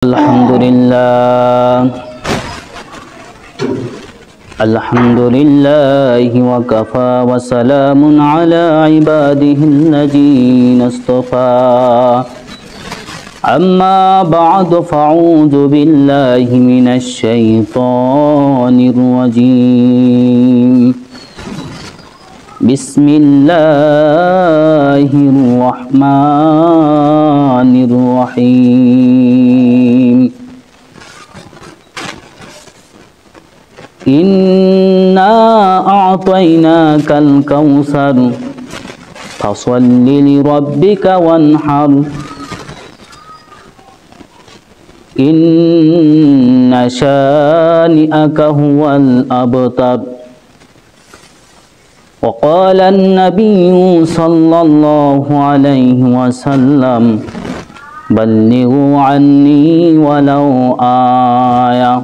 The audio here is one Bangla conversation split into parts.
Alhamdulillah wa kafa wa salamun ala ibadihi alladhina istafa. Amma ba'du fa'udhu billahi minasy syaithanir rajim. Bismillahirrahmanirrahim. Inna a'tainakal kautsar fasholli li rabbika wanhar. Inna shani'aka huwal abtar. Wa qala an-nabiyyu sallallahu alaihi wasallam ballighu anni walau ayah.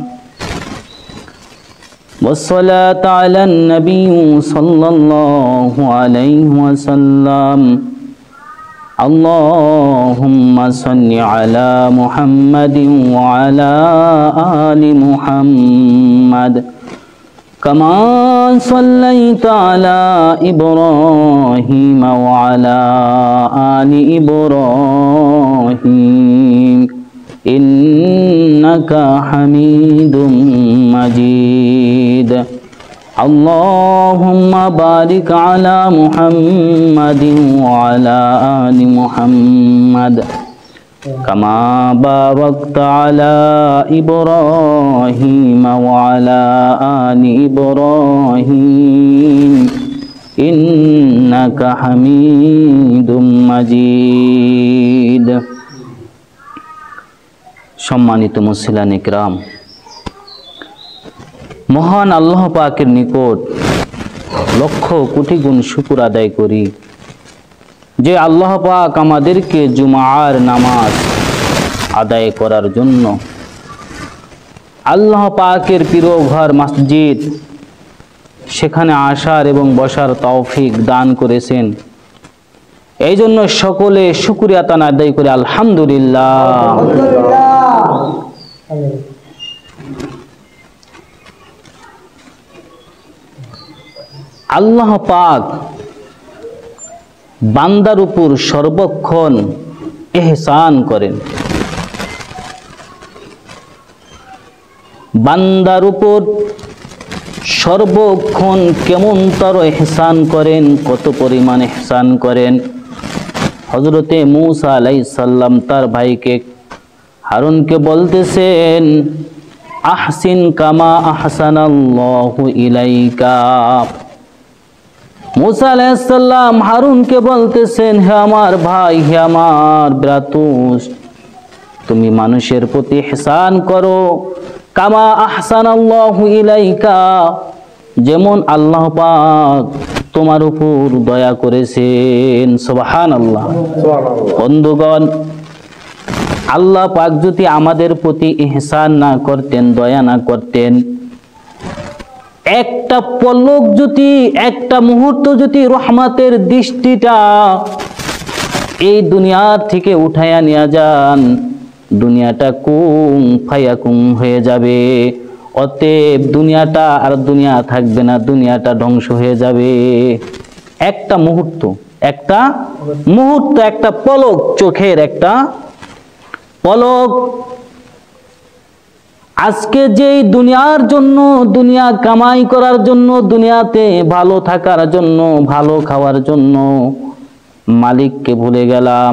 والصلاة على النبي صلى الله عليه وسلم. اللهم صل على محمد وعلى آل محمد كما صليت على إبراهيم وعلى آل إبراهيم إنك حميد مجيد. اللهم بارك على محمد وعلى آل محمد كما باركت على إبراهيم وعلى آل إبراهيم إنك حميد مجيد. সম্মানিত মুসলিম ইকরাম, মহান আল্লাহ পাকের নিকট লক্ষ কোটি গুণ শুকর আদায় করি যে আল্লাহ পাক আমাদেরকে জুমার নামাজ আদায় করার জন্য আল্লাহ পাকের প্রিয় ঘর মসজিদ সেখানে আসার এবং বসার তৌফিক দান করেছেন। এই জন্য সকলে শুকরিয়া তান আদায় করে আলহামদুলিল্লাহ। আল্লাহ পাক বান্দার উপর সর্বক্ষণ ইহসান করেন। বান্দার উপর সর্বক্ষণ কেমন তার ইহসান করেন, কত পরিমাণ ইহসান করেন। হযরতে মূসা আলাইহিস সালাম তার ভাইকে হারুনকে বলতেছেন, আহসিন কামা আহসানাল্লাহু ইলাইকা। মূসা আলাইহিস সালাম হারুনকে বলতেছেন, হে আমার ভাই, হে আমার ভ্রাতুস, তুমি মানুষের প্রতি ইহসান করো কামা আহসানাল্লাহু ইলাইকা, যেমন আল্লাহ পাক তোমার উপর দয়া করেছেন। সুবহানাল্লাহ। বন্ধুগণ, আল্লাহ পাক যদি আমাদের প্রতি ইহসান না করতেন, দয়া না করতেন, একটা পলক যদি, একটা মুহূর্ত যদি রহমতের দৃষ্টিটা এই দুনিয়ার থেকে উঠাইয়া নিয়ে যান, দুনিয়াটা কুম ফায়াকুম হয়ে যাবে। অতএব দুনিয়াটা আর দুনিয়া থাকবে না, দুনিয়াটা ধ্বংস হয়ে যাবে। একটা মুহূর্ত, একটা মুহূর্ত, একটা পলক, চোখের একটা পলক। আজকে যেই দুনিয়ার জন্য, দুনিয়া কামাই করার জন্য, দুনিয়াতে ভালো থাকার জন্য, ভালো খাওয়ার জন্য মালিককে ভুলে গেলাম,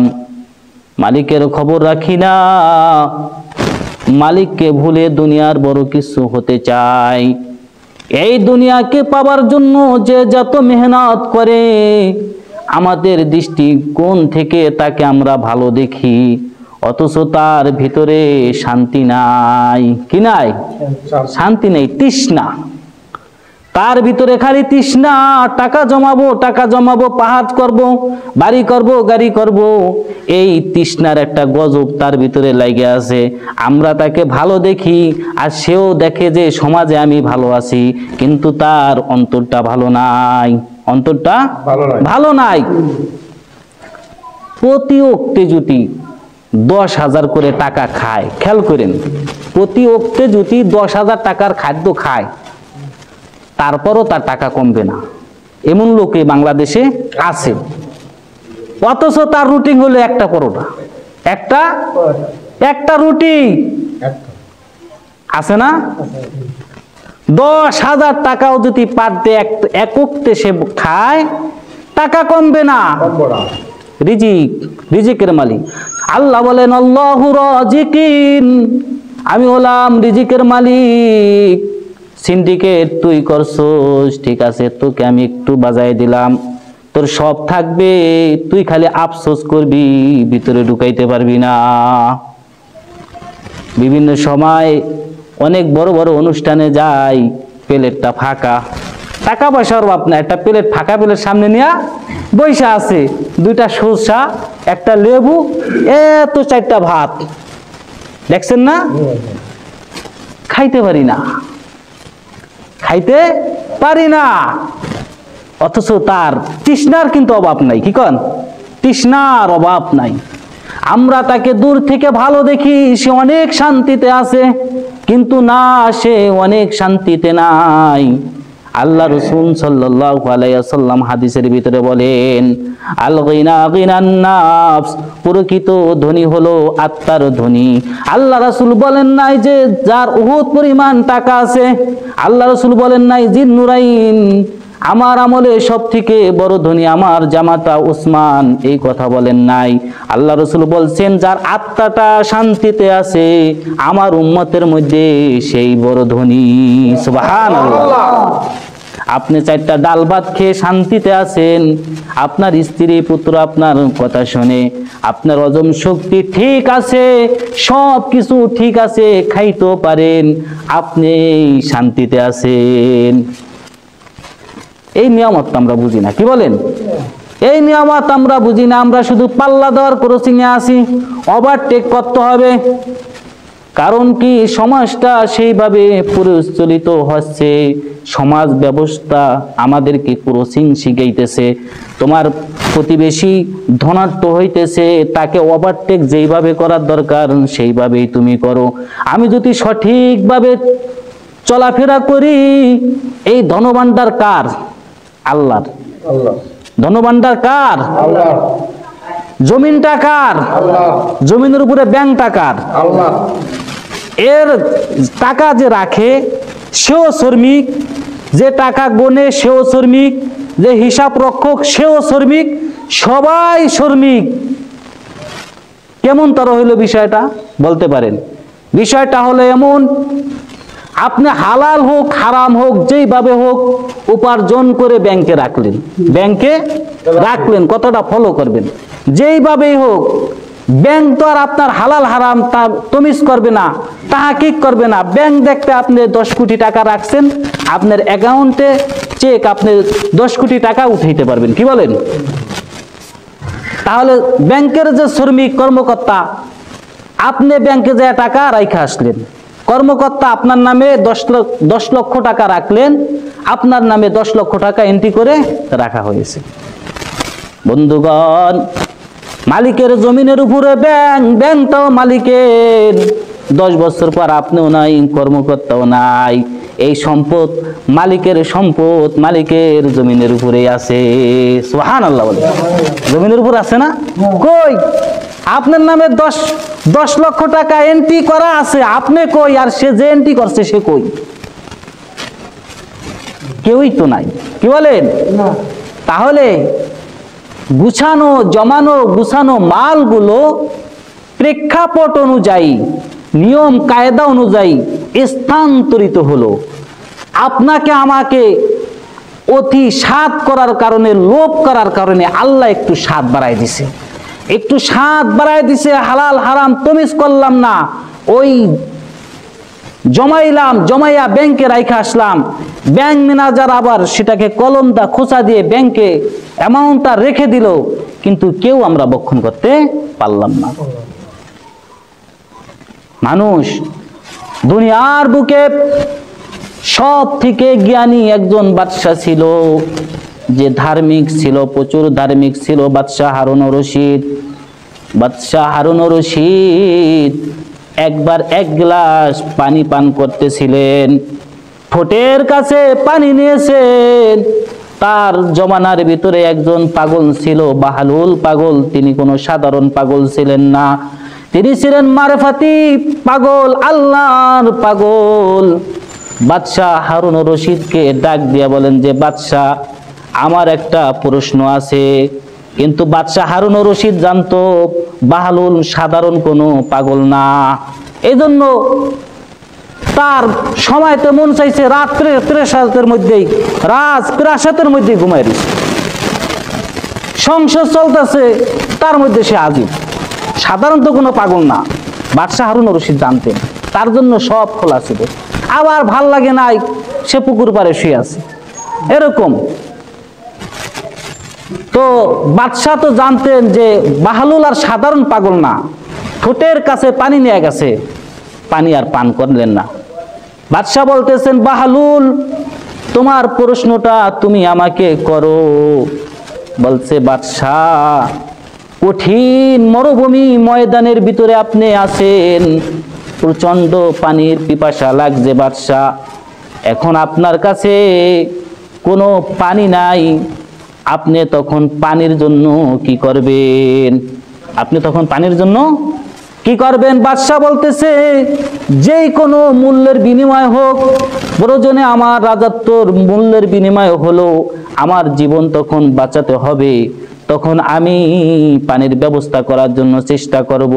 মালিকের খবর রাখি না, মালিককে ভুলে দুনিয়ার বড় কিছু হতে চাই। এই দুনিয়াকে পাবার জন্য যে যত মেহনত করে, আমাদের দৃষ্টিকোণ থেকে তাকে আমরা ভালো দেখি, অথচ তার ভিতরে শান্তি নাই। কি নাই? শান্তি নেই, তৃষ্ণা। তার ভিতরে খালি তৃষ্ণা, টাকা জমাবো, টাকা জমাবো, পাহাড় করব, বাড়ি করব, গাড়ি করব, এই তৃষ্ণার একটা গজব তার ভিতরে লাগে আছে। আমরা তাকে ভালো দেখি আর সেও দেখে যে সমাজে আমি ভালো আছি, কিন্তু তার অন্তরটা ভালো নাই, অন্তরটা ভালো নাই। প্রতি ওক্তে যদি 10,000 করে টাকা খায়, খেয়াল করেন, প্রতি ওক্তে যদি 10,000 টাকার খাদ্য খায় তারপরও তার টাকা কমবে না, এমন লোকে বাংলাদেশে আছে। অথচ তার রুটিন হলো একটা পরোটা, একটা রুটি আছে না। 10,000 টাকাও যদি পার ডে এক ওক্তে সে খায় টাকা কমবে না। রিজিকের মালিক আল্লাহ বলেন, আল্লাহু রাজিকিন, আমি হলাম রিজিকের মালিক। সিন্ডিকেট তুই করছস, ঠিক আছে, তোকে আমি একটু বাজায় দিলাম, তোর সব থাকবে, তুই খালি আফসোস করবি, ভিতরে ঢুকাইতে পারবি না। বিভিন্ন সময় অনেক বড় বড় অনুষ্ঠানে যাই, প্লেটটা ফাঁকা, টাকা পয়সার অভাব না, একটা প্লেট ফাঁকা প্লেট সামনে নিয়ে বৈশা আছে, 2টা সরষা, একটা লেবু, এত 4টা ভাত, দেখছেন না? খাইতে পারি না, অথচ তার তৃষ্ণার কিন্তু অভাব নাই। কি কন? তৃষ্ণার অভাব নাই। আমরা তাকে দূর থেকে ভালো দেখি, সে অনেক শান্তিতে আছে, কিন্তু না, সে অনেক শান্তিতে নাই। আল্লাহ রাসূল সাল্লাল্লাহু আলাইহি ওয়াসাল্লাম হাদিসের ভিতরে বলেন, আল গিনা গিনান নাফস, প্রকৃত ধনী হলো আত্মার ধনী। আল্লাহ রাসূল বলেন নাই যে যার উহুদ পরিমাণ টাকা আছে, আল্লাহ রাসূল বলেন নাই জিন্নুরাইন, আমার আমলে সব থেকে বড় ধনী আমার জামাতা উসমান, এই কথা বলেন নাই। আল্লাহ রাসূল বলছেন যার আত্মাটা শান্তিতে আছে আমার উম্মতের মধ্যে সেই বড় ধনী। সুবহানাল্লাহ। আপনি 4টা ডাল ভাত খেয়ে শান্তিতে আছেন, আপনার স্ত্রী পুত্র আপনার কথা শুনে, আপনার হজম শক্তি ঠিক আছে, সব কিছু ঠিক আছে, খাইতেও পারেন, আপনি শান্তিতে আছেন। এই নিয়ামত আমরা বুঝি না। কি বলেন? এই নিয়ামত আমরা বুঝি না। আমরা শুধু পাল্লা দেওয়ার ক্রসিংয়ে আছি, ওভারটেক করতে হবে। কারণ কি, সমাজটা সেইভাবে পরিচালিত হচ্ছে, সমাজ ব্যবস্থা আমাদেরকে ক্রসিং শিখাইতেছে। তোমার প্রতিবেশী ধনাঢ্য হইতেছে, তাকে ওভারটেক যেইভাবে করার দরকার সেইভাবেই তুমি করো। আমি যদি সঠিকভাবে চলাফেরা করি, এই ধনভাণ্ডার কার? আল্লাহর। ধনভাণ্ডার কার? আল্লাহ। জমিনটা কার? আল্লাহ। জমিনের উপরে ব্যাংকটা কার? আল্লাহ। এর টাকা যে রাখে সেও শ্রমিক, যে টাকা গনে সেও শ্রমিক, যে হিসাব রক্ষক সেও শ্রমিক, সবাই শ্রমিক। কেমন তার হইল বিষয়টা বলতে পারেন? বিষয়টা হলো এমন, আপনি হালাল হোক হারাম হোক যেইভাবে হোক উপার্জন করে ব্যাংকে রাখলেন, কতটা ফলো করবেন, যেইভাবেই হোক। ব্যাংক তো আর আপনার হালাল হারাম তা তমিজ করবে না, তাহাকিক করবে না। ব্যাংক দেখতে আপনি 10 কোটি টাকা রাখছেন, আপনার অ্যাকাউন্টে চেক আপনি 10 কোটি টাকা উঠাইতে পারবেন। কি বলেন? তাহলে ব্যাংকের যে শ্রমিক কর্মকর্তা, আপনি ব্যাংকে যে টাকা রাইখা আসলেন, কর্মকর্তা আপনার নামে 10 লক্ষ টাকা রাখলেন, আপনার নামে 10 লক্ষ টাকা এন্ট্রি করে রাখা হয়েছে। বন্ধুগণ, মালিকের জমিনের উপরে ব্যাংকটাও মালিকের। 10 বছর পর আপনিও নাই, কর্মকর্তাও নাই, এই সম্পদ মালিকের সম্পদ, মালিকের জমিনের উপরে আছে। সুবহানাল্লাহ বলে। জমিনের উপর আছে না? কই? আপনার নামে 10 লক্ষ টাকা এন্ট্রি করা আছে, আপনি কই? আর সে যে এন্ট্রি করছে সে কই? কেউই তো নাই। কি বলেন? তাহলে গুছানো মালগুলো প্রেক্ষাপট অনুযায়ী, নিয়ম কায়দা অনুযায়ী স্থানান্তরিত হলো। আপনাকে আমাকে অতি স্বাদ করার কারণে, লোভ করার কারণে আল্লাহ একটু স্বাদ বাড়ায় দিছে, হালাল হারাম তমিজ করলাম না, ওই জমাইয়া ব্যাংকে রাইখা আসলাম। ব্যাংক ম্যানেজার আবার সেটাকে কলমটা খোঁচা দিয়ে ব্যাংকে অ্যামাউন্টটা রেখে দিল, কিন্তু কেউ আমরা বক্ষণ করতে পারলাম না। মানুষ দুনিয়ার বুকে সব থেকে জ্ঞানী একজন বাদশা ছিল, যে ধার্মিক ছিল, প্রচুর ধার্মিক ছিল, বাদশা হারুন রশিদ। বাদশাহ হারুন রশিদ একবার এক গ্লাস পানি পান করতেছিলেন, ঠোঁটের কাছে পানি নিয়েছেন। তার জমানার ভিতরে একজন পাগল ছিল, বাহালুল পাগল। তিনি কোনো সাধারণ পাগল ছিলেন না, তিনি ছিলেন মারেফাতি পাগল, আল্লাহর পাগল। বাদশাহ হারুন রশিদকে ডাক দিয়া বলেন যে, বাদশাহ আমার একটা প্রশ্ন আছে। কিন্তু বাদশাহ হারুন রশিদ জানতো বাহালুল সাধারণ কোনো পাগল না, এই জন্য তার সময়তে মন চাইছে রাত্রে প্রাসাদের মধ্যেই, প্রাসাদের মধ্যে ঘুমাই রয়েছে, সংসার চলতেছে, তার মধ্যে সে আজিব, সাধারণত কোনো পাগল না। বাদশাহ হারুন রশিদ জানতেন, তার জন্য সব খোলা ছিল। আবার ভাল লাগে নাই, সে পুকুর পাড়ে শুয়ে আছে, এরকম। তো বাদশাহ তো জানতেন যে বাহালুল আর সাধারণ পাগল না, ঠোঁটের কাছে পানি নিয়ে গেছে, পানি আর পান করলেন না। বাদশাহ বলতেছেন, বাহালুল তোমার প্রশ্নটা তুমি আমাকে করো। বলছে, বাদশাহ কঠিন মরুভূমি ময়দানের ভিতরে আপনি আছেন, প্রচন্ড পানির পিপাসা লাগছে বাদশাহ, এখন আপনার কাছে কোনো পানি নাই, আপনি তখন পানির জন্য কি করবেন? আপনি তখন পানির জন্য কি করবেন? বাদশাহ বলতেছে, যেই কোনো মূল্যের বিনিময় হোক, প্রয়োজনে আমার রাজত্বর মূল্যের বিনিময় হলো আমার জীবন তখন বাঁচাতে হবে, তখন আমি পানির ব্যবস্থা করার জন্য চেষ্টা করব।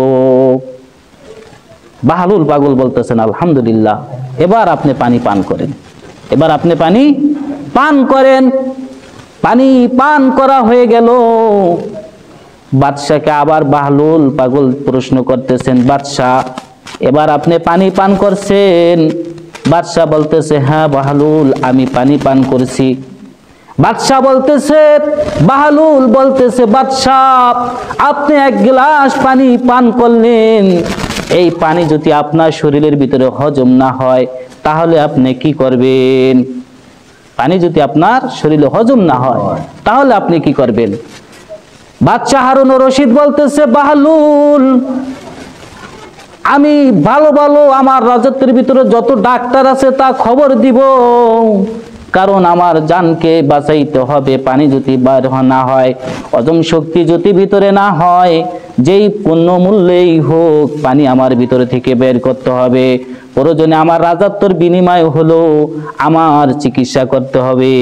বাহালুল পাগল বলতেছেন, আলহামদুলিল্লাহ, এবার আপনি পানি পান করেন, এবার আপনি পানি পান করেন। পানি পান করা হয়ে গেল। বাদশাকে আবার বাহালুল পাগল প্রশ্ন করতেছেন, বাদশাহ এবার আপনি পানি পান করছেন? বাদশাহ বলতেছে, হ্যাঁ বাহালুল, আমি পানি পান করছি। বাদশাহ বলতেছে, বাহালুল বলতেছে, বাদশাহ আপনি এক গ্লাস পানি পান করলেন, এই পানি যদি আপনার শরীরের ভিতরে হজম না হয় তাহলে আপনি কি করবেন? পানি যদি আপনার শরীরে হজম না হয় তাহলে আপনি কি করবেন? বাদশাহ হারুন রশিদ বলতেছে, বাহালুল আমি ভালো ভালো আমার রাজত্বের ভিতরে যত ডাক্তার আছে তা খবর দিব, কারণ আমার জানকে বাঁচাইতে হবে। পানি যদি বার না হয়, হজম শক্তি যদি ভিতরে না হয়, যেই পণ্য মূল্যেই হোক পানি আমার ভিতরে থেকে বের করতে হবে, প্রয়োজনে আমার রাজত্বের বিনিময় হলো আমার চিকিৎসা করতে হবে।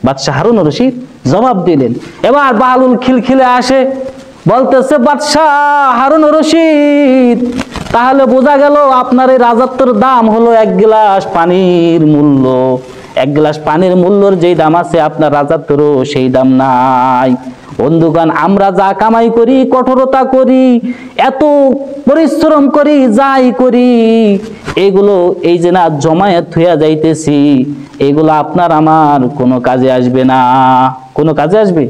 বাদশাহ হারুন রশিদ জবাব দিলেন। এবার বাহালুল খিলখিলে আসে, বলতেছে, বাদশাহ হারুন রশিদ তাহলে বোঝা গেল আপনার এই রাজত্বের দাম হলো এক গ্লাস পানির মূল্য। এক গ্লাস পানির মূল্যর যেই দাম আছে আপনার রাজত্বেরও সেই দাম নাই। বন্ধুগণ, আমরা যা কামাই করি, কঠোরতা করি, এত পরিশ্রম করি, যাই করি, এগুলো এই যে না জমায়েত হইয়া যাইতেছি, এগুলো আপনার আমার কোনো কাজে আসবে না। কোনো কাজে আসবে?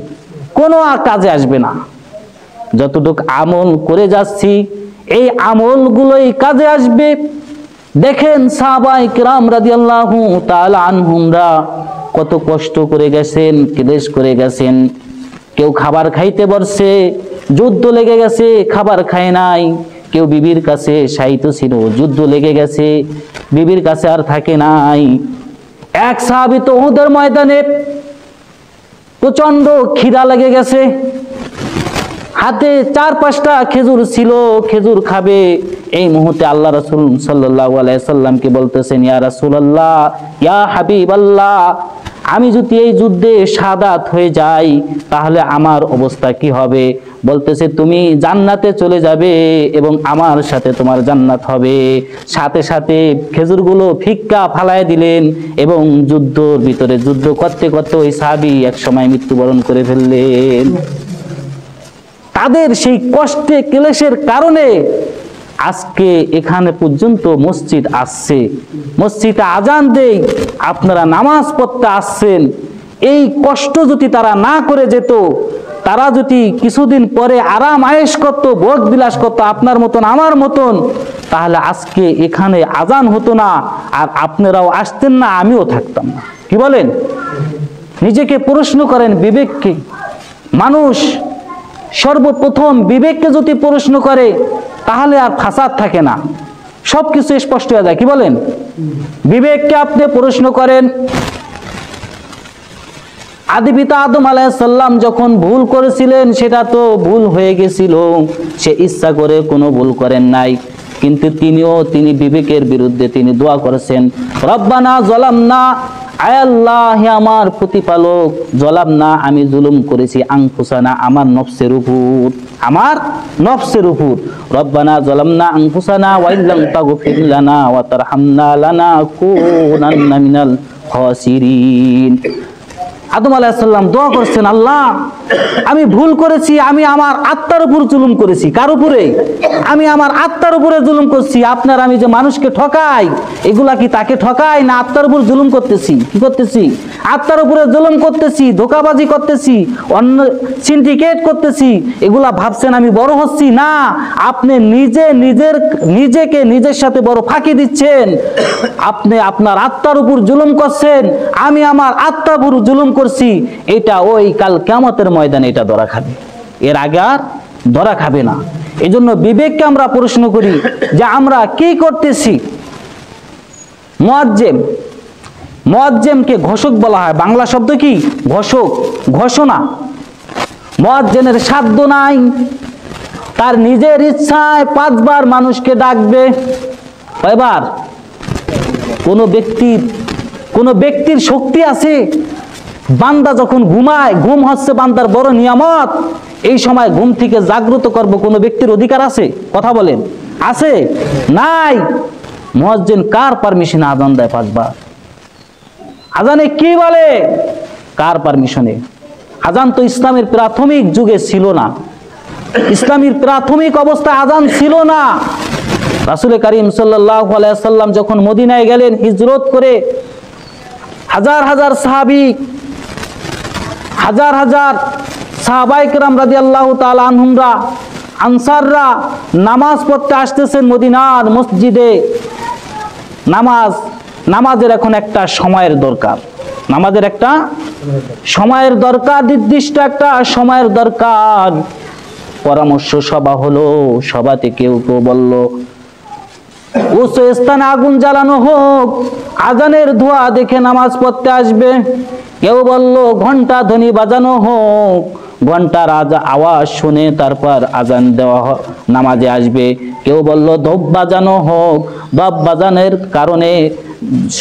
কোনো কাজে আসবে না। যতটুকু আমল করে যাচ্ছি এই আমলগুলোই কাজে আসবে। দেখেন সাহাবায়ে কিরাম রাদিয়াল্লাহু তাআলা আনহুমরা কত কষ্ট করে গেছেন, ক্লেশ করে গেছেন। কেউ খাবার খাইতে বসছে, যুদ্ধ লেগে গেছে, খাবার খায় নাই। কেউ বিবির কাছে শায়িত ছিল, যুদ্ধ লেগে গেছে, বিবির কাছে আর থাকে নাই। এক সাহাবী তো উহুদের ময়দানে প্রচন্ড খিদা লেগে গেছে, হাতে 4-5টা খেজুর ছিল, খেজুর খাবে। এই মুহূর্তে আল্লাহ রাসূল সাল্লাল্লাহু আলাইহি সাল্লামকে বলতেছেন, ইয়া রাসূলুল্লাহ, ইয়া হাবিবাল্লাহ, আমি যদি এই যুদ্ধে শাহাদাত হয়ে যাই তাহলে আমার অবস্থা কি হবে? বলতেছে, তুমি জান্নাতে চলে যাবে এবং আমার সাথে তোমার জান্নাত হবে। সাথে সাথে খেজুরগুলো ফিক্কা ফালায় দিলেন এবং যুদ্ধর ভিতরে যুদ্ধ করতে করতে ওই সাহাবী এক সময় মৃত্যুবরণ করে ফেললেন। তাদের সেই কষ্টে ক্লেশের কারণে আজকে এখানে পর্যন্ত মসজিদ আসছে, মসজিদে আজান দেই, আপনারা নামাজ পড়তে আসছেন। এই কষ্ট যদি তারা না করে যেত, তারা যদি কিছুদিন পরে আরাম আয়েশ করতো, ভোগ বিলাস করতো আপনার মতন আমার মতন, তাহলে আজকে এখানে আজান হতো না, আর আপনারাও আসতেন না, আমিও থাকতাম না। কি বলেন? নিজেকে প্রশ্ন করেন, বিবেককে। মানুষ সর্বপ্রথম বিবেককে যদি প্রশ্ন করে তাহলে আর ফাসাদ থাকে না, সবকিছু স্পষ্ট হয়ে যায়। কি বলেন? বিবেককে আপনি প্রশ্ন করেন। আদি পিতা আদম আলাইহিস সালাম যখন ভুল করেছিলেন সেটা তো ভুল হয়ে গেছিল, সে ইচ্ছা করে কোনো ভুল করেন নাই, কিন্তু তিনি বিবেকের বিরুদ্ধে তিনি দোয়া করেছেন, রব্বানা যালামনা, আয় আল্লাহ হে আমার প্রতিপালক, যালামনা আমি জুলুম করেছি, আনফুসানা আমার নফসের উপর, রব্বানা যালামনা আনফুসানা ওয়া ইল্লাম তাগফির লানা ওয়া তারহামনা লানাকুনান্না মিনাল খাসিরিন। আদম আলাইহিস সালাম দোয়া করছেন, আল্লাহ আমি ভুল করেছি, আমি আমার আত্মার উপর জুলুম করেছি। কার উপরে? আমি আমার আত্মার উপরে জুলুম করছি। আপনার আমি যে মানুষকে ঠকাই, এগুলা কি তাকে ঠকাই না আত্মার উপর জুলুম করতেছি? কি করতেছি? আত্মার উপরে জুলুম করতেছি, ধোঁকাবাজি করতেছি, অন্য সিন্ডিকেট করতেছি। এগুলা ভাবছেন আমি বড় হচ্ছি? না, আপনি নিজেকে নিজের সাথে বড় ফাঁকি দিচ্ছেন। আপনি আপনার আত্মার উপর জুলুম করছেন, আমি আমার আত্মার উপর জুলুম করছি। এটা ওই কাল কিয়ামতের ময়দানে এটা ধরা খাবে, এর আগে আর ধরা খাবে না। এজন্য বিবেককে আমরা প্রশ্ন করি যে আমরা কি করতেছি। মুয়াজ্জিমকে ঘোষক বলা হয়, বাংলা শব্দ কি? ঘোষক, ঘোষণা। মুয়াজ্জিনের সাধ্য নাই, তার নিজের ইচ্ছায় 5 বার মানুষকে ডাকবে। কয়বার? কোন ব্যক্তির শক্তি আছে? বান্দা যখন ঘুমায়, ঘুম হচ্ছে বান্দার বড় নিয়ামত, এই সময় ঘুম থেকে জাগ্রত করব কোন ব্যক্তির অধিকার আছে? কথা বলেন, আছে? নাই। মুয়াজ্জিন কার পারমিশনে আজান দেয় 5 বার? আজানে কি বলে? কার পারমিশনে? আজান তো ইসলামের প্রাথমিক যুগে ছিল না, ইসলামের প্রাথমিক অবস্থায় আজান ছিল না। রাসূল করিম সাল্লাল্লাহু আলাইহি ওয়াসাল্লাম যখন মদিনায় গেলেন হিজরত করে, হাজার হাজার সাহাবায়ে কেরাম রাদিয়াল্লাহু তাআলা আনহুমরা, আনসাররা নামাজ পড়তে আসতেছেন মদিনার মসজিদে। নামাজের এখন একটা সময়ের দরকার, নামাজের একটা সময়ের দরকার, নির্দিষ্ট একটা সময়ের দরকার। পরামর্শ সভা হলো, সভাতে কেউ বলল উঁচু স্থানে আগুন জ্বালানো হোক, আজানের ধোঁয়া দেখে নামাজ পড়তে আসবে। কেউ বলল ঘন্টা ধ্বনি বাজানো হোক, ঘন্টার আওয়াজ শুনে তারপর আজান দেওয়া নামাজে আসবে। কেউ বলল ধপ বাজানো হোক, ধপ বাজানোর কারণে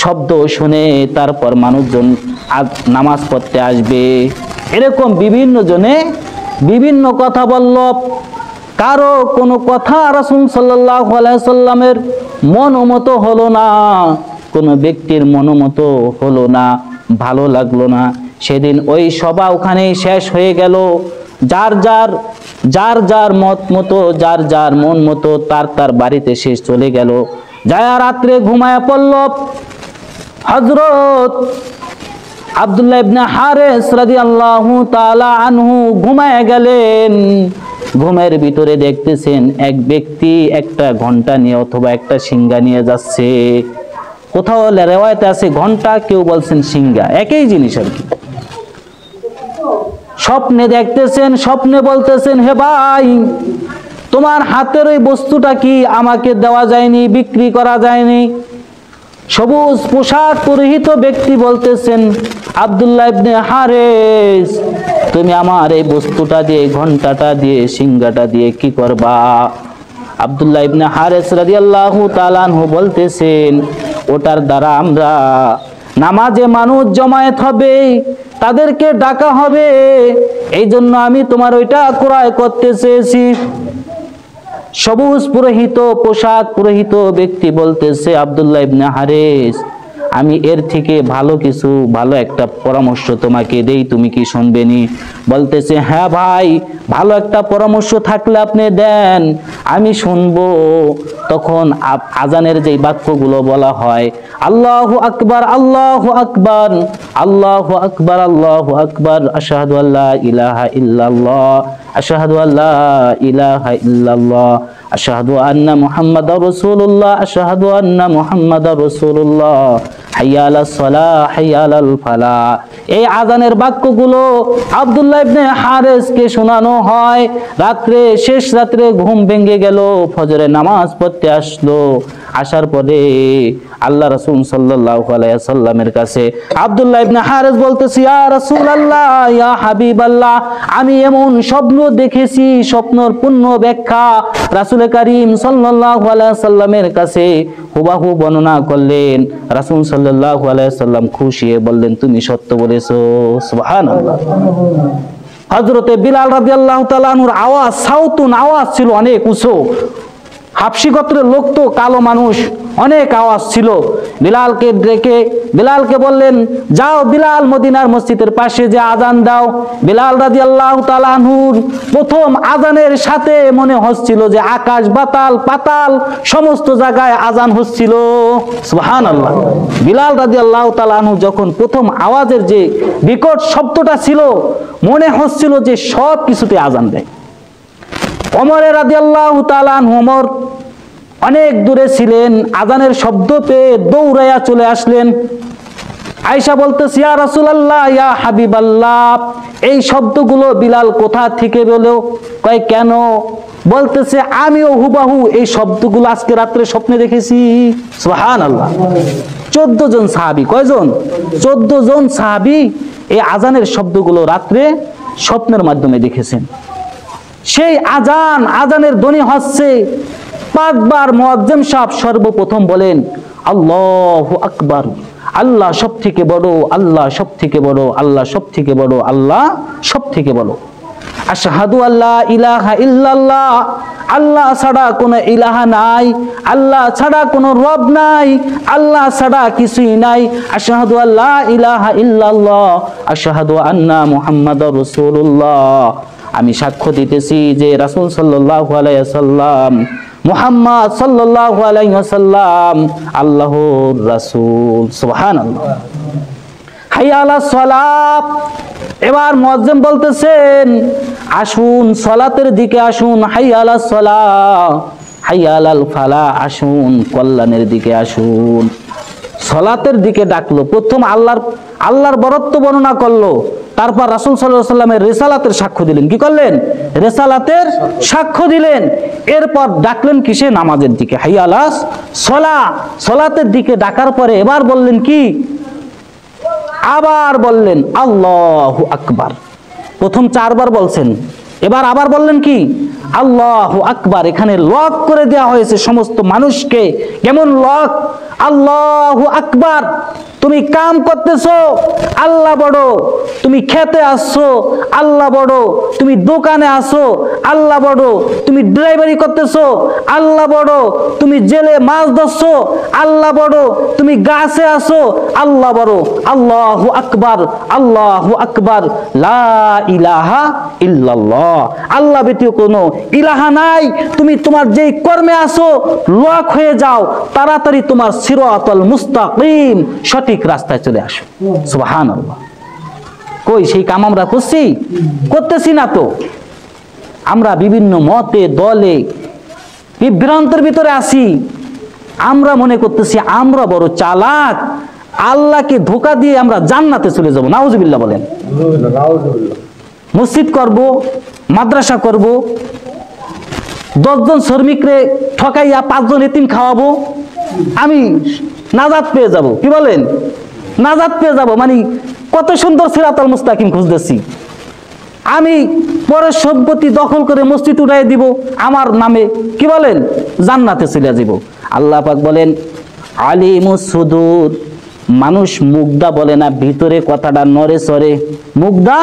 শব্দ শুনে তারপর মানুষজন নামাজ পড়তে আসবে। এরকম বিভিন্ন জনে বিভিন্ন কথা বলল। কারো কোনো কথা রাসূল সাল্লাল্লাহু আলাইহি সাল্লামের মনোমত হলো না, কোনো ব্যক্তির মনোমত হলো না, ভালো লাগলো না। সেদিন ওই সভা ওখানেই শেষ হয়ে গেল। যার যার মত মতো, যার যার মন মতো তার বাড়িতে শেষ চলে গেল। যায় রাত্রে ঘুমায়া পড়ল। হযরত আব্দুল্লাহ ইবনে হারিস রাদিয়াল্লাহু তাআলা আনহু ঘুমায়া গেলেন। ঘুমের ভিতরে দেখতেছেন এক ব্যক্তি একটা ঘন্টা নিয়ে অথবা একটা সিংহা নিয়ে যাচ্ছে। কোথাও রিওয়ায়াতে আছে ঘন্টা, কেউ বলছেন সিংহা, একই জিনিস আর কি। স্বপ্নে দেখতেছেন, স্বপ্নে বলতেছেন হে ভাই, তোমার হাতের ওই বস্তুটা কি আমাকে দেওয়া যায়নি, বিক্রি করা যায়নি? সবুজ পোশাক পরিহিত ব্যক্তি বলতেছেন আব্দুল্লাহ ইবনে হারিস, তুমি আমার এই বস্তুটা দিয়ে, ঘন্টাটা দিয়ে, সিংহাটা দিয়ে কি করবা? আব্দুল্লাহ ইবনে হারিস রাদিয়াল্লাহু তাআলা আনহু বলতেছেন ওটার দ্বারা আমরা নামাজে মানুষ জমায়েত হবে, তাদেরকে ডাকা হবে, এই জন্য আমি তোমার ওইটা ক্রয় করতে চেয়েছি। সবুজ পুরোহিত পোশাক পুরোহিত ব্যক্তি বলতেছে আব্দুল্লাহ ইবনে হারিস, আমি এর থেকে ভালো একটা পরামর্শ তোমাকে দেই, তুমি কি শুনবে নি? বলতেছে হ্যাঁ ভাই, ভালো একটা পরামর্শ থাকলে আপনি দেন, আমি শুনবো। তখন আজানের যে বাক্যগুলো বলা হয়, আল্লাহু আকবার, আল্লাহু আকবার, আল্লাহু আকবার, আল্লাহু আকবার, আশহাদু আল্লা ইলাহা ইল্লাল্লাহ, আশহাদু আল্লা ইলাহা ইল্লাল্লাহ, আশহাদু আন্না মুহাম্মাদার রাসূলুল্লাহ, আশহাদু আন্না মুহাম্মাদার রাসূলুল্লাহ, হাইয়া আলাস সালাহ, হাইয়া আলাল ফালাহ। এই আযানের বাক্যগুলো আব্দুল্লাহ ইবনে হারেসকে শোনানো হয়। রাত্রে, শেষ রাত্রে ঘুম ভেঙে গেল, ফজরের নামাজ পড়তে আসলো। আসার পরে আল্লাহ রাসূল সাল্লাল্লাহু আলাইহি ওয়াসাল্লামের কাছে আব্দুল্লাহ ইবনে হারেস বলতেছে, ইয়া রাসূলুল্লাহ, ইয়া হাবিবাল্লাহ, আমি এমন স্বপ্ন দেখেছি, স্বপ্নের পূর্ণ ব্যাখ্যা রাসূল কারীম সাল্লাল্লাহু আলাইহি ওয়াসাল্লামের কাছে হুবহু বর্ণনা করলেন। রাসূল সাল্লাল্লাহু আলাইহি ওয়াসাল্লাম খুশি হয়ে বললেন, তুমি সত্য বলেছো। সুবহানাল্লাহ। হযরতে বিলাল রাদিয়াল্লাহু তাআলা আনহুর আওয়াজ, সাউতুন, আওয়াজ ছিল অনেক উঁচু। হাবশী গোত্রের লোক তো, কালো মানুষ, অনেক আওয়াজ ছিল। বিলালকে ডেকে বিলালকে বললেন, যাও বিলাল, মদিনার মসজিদের পাশে যে আযান দাও। বিলাল রাদিয়াল্লাহু তাআলা আনহুর প্রথম আযানের সাথে মনে হচ্ছিল যে আকাশ, বাতাল, পাতাল সমস্ত জায়গায় আযান হচ্ছিল। সুবহানাল্লাহ। বিলাল রাদিয়াল্লাহু তাআলা আনহু যখন প্রথম আওয়াজের যে বিকট শব্দটা ছিল, মনে হচ্ছিল যে সব কিছুতে আযান দেয়। ওমর রাদিয়াল্লাহু তাআলা আনহু, ওমর অনেক দূরে ছিলেন, আযানের শব্দ পেয়ে দৌড়াইয়া চলে আসলেন। আয়েশা বলতেছে, ইয়া রাসূলুল্লাহ, ইয়া হাবিবাল্লাহ, এই শব্দগুলো বিলাল কোথা থেকে বলো? কয় কেন? বলতেছে, আমিও হুবহু এই শব্দগুলো আজকে রাত্রে স্বপ্নে দেখেছি। সুবহানাল্লাহ। 14 জন সাহাবী, কয়জন? 14 জন সাহাবী এই আযানের শব্দগুলো রাত্রে স্বপ্নের মাধ্যমে দেখেছেন। সেই আযানের ধ্বনি হচ্ছে 5 বার মুয়াজ্জিন সাহেব সর্বপ্রথম বলেন, আল্লাহু আকবার, আল্লাহ সব থেকে বড়, আল্লাহ সব থেকে বড়, আল্লাহ সব থেকে বড়, আল্লাহ সব থেকে বড়। আশহাদু আল্লা ইলাহা ইল্লাল্লাহ, আল্লাহ ছাড়া কোনো ইলাহা নাই, আল্লাহ ছাড়া কোনো রব নাই, আল্লাহ ছাড়া কিছুই নাই। আশহাদু আল্লা ইলাহা ইল্লাল্লাহ, আশহাদু আন্না মুহাম্মাদুর রাসূলুল্লাহ, আমি সাক্ষ্য দিতেছি যে রাসূল সাল্লাল্লাহু আলাইহি ওয়াসাল্লাম, মুহাম্মদ সাল্লাল্লাহু আলাইহি ওয়াসাল্লাম আল্লাহর রাসূল। সুবহানাল্লাহ। হাইয়া আলাস সালাত। এবার মুয়াজ্জিন বলতেছেন, আসুন সালাতের দিকে আসুন, হাইয়া আলাস সালাহ, হাইয়া আলাল ফালাহ, আসুন কল্যাণের দিকে আসুন। সালাতের দিকে ডাকলো। প্রথম আল্লাহর বরত্ব বর্ণনা করলো, তারপর রাসূল সাল্লাল্লাহু আলাইহি ওয়াসাল্লামের রিসালাতের সাক্ষ্য দিলেন। কি করলেন? রিসালাতের সাক্ষ্য দিলেন। এরপর ডাকলেন কিসে? নামাজের দিকে, হাইয়া আলাস সালাহ, সালাতের দিকে ডাকার পরে এবার বললেন কি? আবার বললেন আল্লাহু আকবার। প্রথম 4 বার বলছেন, এবার আবার বললেন কি? আল্লাহু আকবার। এখানে লক করে দেওয়া হয়েছে সমস্ত মানুষকে। কেমন লক? আল্লাহু আকবার। তুমি কাম করতেছো, আল্লাহ বড়। তুমি খেতে আসছো, আল্লাহ বড়। তুমি দোকানে আসো, আল্লাহ বড়। তুমি ড্রাইভারি করতেছো, আল্লাহ বড়। তুমি জেলে মাছ ধরছো, আল্লাহ বড়। তুমি গাছে আসো, আল্লাহ বড়। আল্লাহু আকবার, আল্লাহু আকবার, লা ইলাহা ইল্লাল্লাহ, আল্লাহ ব্যতীত কোনো ইলাহা নাই। তুমি তোমার যেই কর্মে আসো লক হয়ে যাও, তাড়াতাড়ি তোমার সিরাতাল মুস্তাকিম, সঠিক রাস্তায় চলে আসো। সুবহানাল্লাহ। কই সেই কাম আমরা করছি? করতেছি না তো। আমরা বিভিন্ন মতে, দলে, বিভ্রান্তের ভিতরে আছি। আমরা মনে করতেছি আমরা বড় চালাক, আল্লাহকে ধোঁকা দিয়ে আমরা জান্নাতে চলে যাব। নাউজুবিল্লাহ বলেন। মসজিদ করব, মাদ্রাসা করব, 10 জন শ্রমিকরে ঠকাইয়া 5 জন এতিম খাওয়াবো, আমি নাজাত পেয়ে যাব। কি বলেন? নাজাত পেয়ে যাব। মানে কত সুন্দর সিরাতাল মুস্তাকিম খুঁজতেছি। আমি পরের সম্পত্তি দখল করে মসজিদ উঠাই দিব আমার নামে। কি বলেন? জান্নাতে চলে যাব। আল্লাহ পাক বলেন, আলিমুস সুদূর, মানুষ মুগ্ধা বলে না, ভিতরে কথাটা নড়ে চড়ে। মুগ্ধা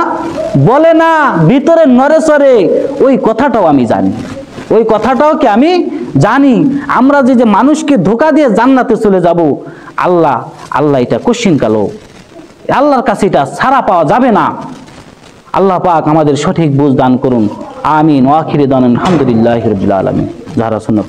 বলে না, ভিতরে নড়ে চড়ে। ওই কথাটাও আমি জানি, ওই কথাটাও কি আমি জানি। আমরা যে মানুষকে ধোঁকা দিয়ে জান্নাতে চলে যাব, আল্লাহ এটা কঠিন কালো, আল্লাহর কাছে এটা ছাড়া পাওয়া যাবে না। আল্লাহ পাক আমাদের সঠিক বুঝ দান করুন। আমিন। ওয়া আখিরু দাওয়ানা আলহামদুলিল্লাহি রাব্বিল আলামিন। যারা সুন্নাত